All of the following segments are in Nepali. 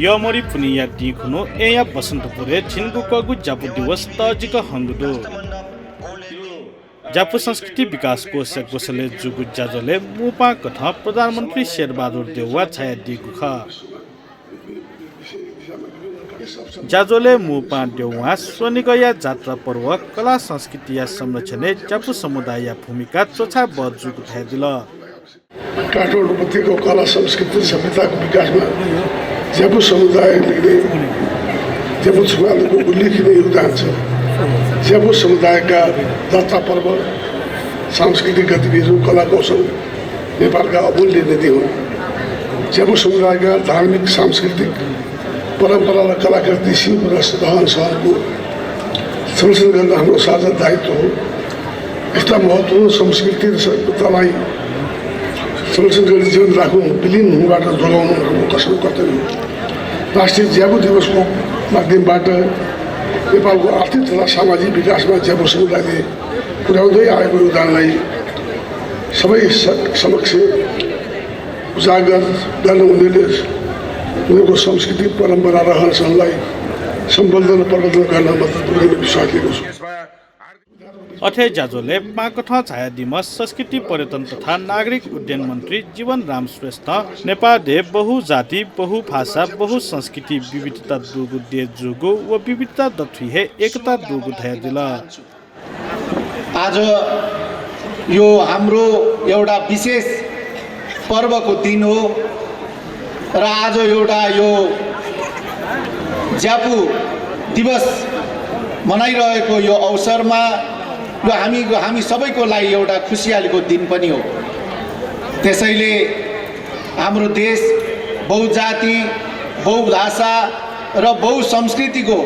यमरी पुनिया दिखुनो एया बसन्तपुरे छिनको कगु जापु दिवस तजिक हंगुदो जापु संस्कृति विकास कोष कोषले जुगु जाजले मुपा कथा प्रधानमन्त्री शेरबहादुर देउवा छाया दिगु ख जाजोले मुपा देउवा सोनिगया जात्रा पर्व कला संस्कृति या संरक्षणले जापु समुदाय भूमिका चोछा बजुगु थादिल काठमाडौँ उपत्यकाको कला संस्कृति सभ्यताको विकासमा जापु समुदायले जापु छुवालको उल्लेखनीय योगदान छ। जापु समुदायका जात्रा पर्व सांस्कृतिक गतिविधिहरू कला कौशल नेपालका अमूल्य निधि हुन्। जापु समुदायका धार्मिक सांस्कृतिक परम्परा र कलाकृति शिव र रहन सहनको संरक्षण गर्न हाम्रो साझा दायित्व हो। यस्ता महत्त्वपूर्ण संस्कृति र सभ्यतालाई संरक्षण गर्ने जीवन राख्नु विलीन हुनबाट जोगाउनु हाम्रो कसम कर्तव्य हो। राष्ट्रिय जापु दिवसको माध्यमबाट नेपालको आर्थिक तथा सामाजिक विकासमा जापु समुदायले पुर्याउँदै आएको योगदानलाई सबै समक्ष उजागर गर्न उनीहरूको सांस्कृतिक परम्परा रहन सहनलाई सम्बन्धन र प्रवर्धन गर्न मद्दत पुर्याउने विश्वास लिएको छु। अथे जाजोले पाकथा छाया दिवस संस्कृति पर्यटन तथा नागरिक उड्डयन मन्त्री जीवन राम श्रेष्ठ नेपालले बहुजाति बहुभाषा बहुसंस्कृति विविधता दुगु दे जुगु व विविधता दथुहे एकता दुगु थाया दिल। आज यो हाम्रो एउटा विशेष पर्वको दिन हो र आज एउटा यो जापु दिवस मनाइरहेको यो अवसरमा यो हामी सबैको लागि एउटा खुसियालीको दिन पनि हो। त्यसैले हाम्रो देश बहुजाति बहुभाषा र बहुसंस्कृतिको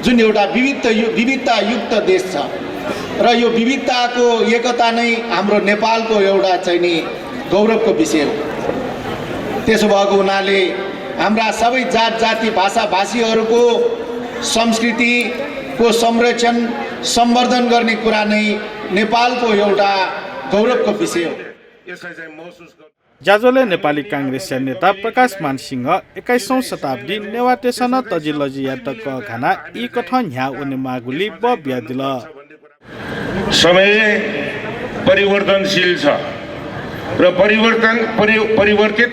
जुन एउटा विविधतायुक्त देश छ र यो विविधताको एकता नै हाम्रो नेपालको एउटा चाहिँ नि गौरवको विषय हो। त्यसो भएको हुनाले हाम्रा सबै जात जाति भाषा भाषीहरूको संस्कृतिको संरक्षण सम्वर्धन गर्ने कुरा नै नेपालको एउटा गौरवको विषय हो। जाजोले नेपाली कांग्रेसका नेता प्रकाश मान सिंह 21औं शताब्दी नेवाटेसन तजिलजिया तक घना यी कथन ह्या उनी मागुली ब ब्यादिल। समय परिवर्तनशील छ र परिवर्तित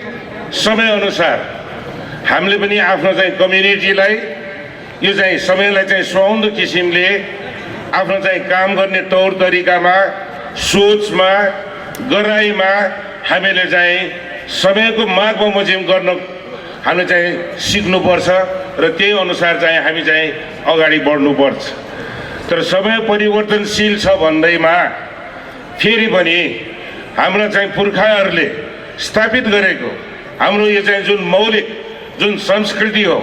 समय अनुसार हामीले पनि आफ्नो चाहिँ कम्युनिटीलाई यो चाहिँ समयलाई चाहिँ सुहाउँदो किसिमले आफ्नो चाहिँ काम गर्ने तौर तरिकामा सोचमा गराइमा हामीले चाहिँ समयको माग बमोजिम गर्न हामी चाहिँ सिक्नुपर्छ र त्यही अनुसार चाहिँ हामी चाहिँ अगाडि बढ्नुपर्छ। तर समय परिवर्तनशील छ भन्दैमा फेरि पनि हाम्रो चाहिँ पुर्खाहरूले स्थापित गरेको हाम्रो यो चाहिँ जुन मौलिक जुन संस्कृति हो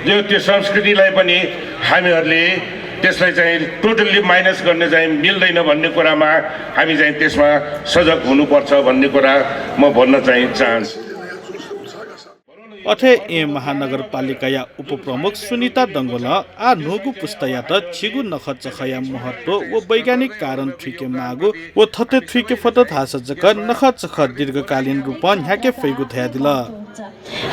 त्यो संस्कृतिलाई पनि हामीहरूले त्यसलाई चाहिँ टोटल्ली माइनस गर्ने चाहिँ मिल्दैन भन्ने कुरामा हामी चाहिँ त्यसमा सजग हुनुपर्छ भन्ने कुरा म भन्न चाहिँ चाहन्छु। अथे ए महानगरपालिका या उपप्रमुख सुनिता दंगोला आ नुगु पुस्तयात छिगु नखच खया महत्व व वैज्ञानिक कारण थ्रिके मागु व थते थ्रिके फत थास जक नखच ख दीर्घकालीन रूपमा ह्याके फैगु थया दिल।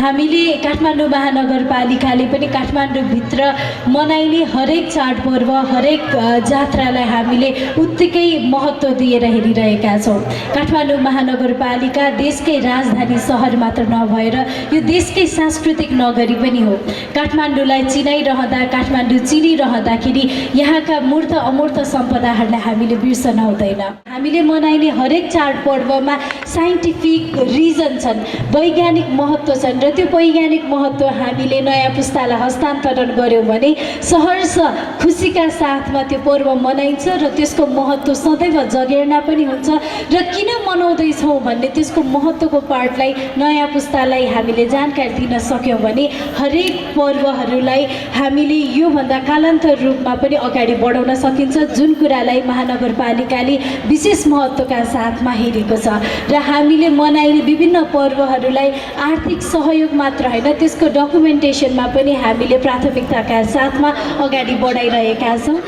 हामीले काठमाडौँ महानगरपालिकाले पनि काठमाडौँ भित्र मनाइने हरेक चाडपर्व हरेक जात्रालाई हामीले उत्तिकै महत्त्व दिएर हेरिरहेका छौँ। काठमाडौँ महानगरपालिका देशकै राजधानी सहर मात्र नभएर यो देशकै सांस्कृतिक नगरी पनि हो। काठमाडौँलाई चिनाइरहँदा काठमाडौँ चिनिरहँदाखेरि यहाँका मूर्त अमूर्त सम्पदाहरूलाई हामीले बिर्सन हुँदैन। हामीले मनाइने हरेक चाडपर्वमा साइन्टिफिक रिजन छन्, वैज्ञानिक महत्त्व छन् र त्यो वैज्ञानिक महत्त्व हामीले नयाँ पुस्तालाई हस्तान्तरण गर्यौँ भने सहर्ष खुसीका साथमा त्यो पर्व मनाइन्छ र त्यसको महत्त्व सदैव जगेर्ना पनि हुन्छ र किन मनाउँदैछौँ भन्ने त्यसको महत्त्वको पार्टलाई नयाँ पुस्तालाई हामीले जानकारी दिन सक्यौँ भने हरेक पर्वहरूलाई हामीले योभन्दा कालान्तर रूपमा पनि अगाडि बढाउन सकिन्छ, जुन कुरालाई महानगरपालिकाले विशेष महत्त्वका साथमा हेरेको छ। र र हामीले मनाइने विभिन्न पर्वहरूलाई आर्थिक सहयोग मात्र होइन त्यसको डकुमेन्टेसनमा पनि हामीले प्राथमिकताका साथमा अगाडि बढाइरहेका छौँ।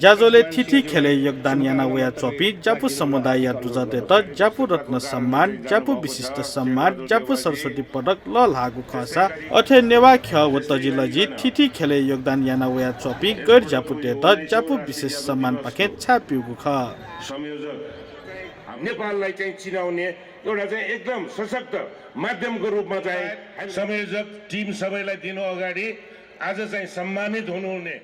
ज्याजोले थिथि खेले योगदान याना वया चोपी जापु समुदाय या दुजते त जापु रत्न सम्मान जापु विशिष्ट सम्मान जापु सरस्वती पदक ल लागु खसा अथे नेवा ख वतजी लजी थिथि खेले योगदान याना वया चोपी गैर जापुटे त जापु विशेष सम्मान पाखे छापिउगु ख संयोजक नेपाललाई चाहिँ चिनाउने एउटा चाहिँ एकदम सशक्त माध्यमको रूपमा चाहिँ संयोजक टिम सबैलाई दिनु अगाडि आज चाहिँ सम्मानित हुनुहुने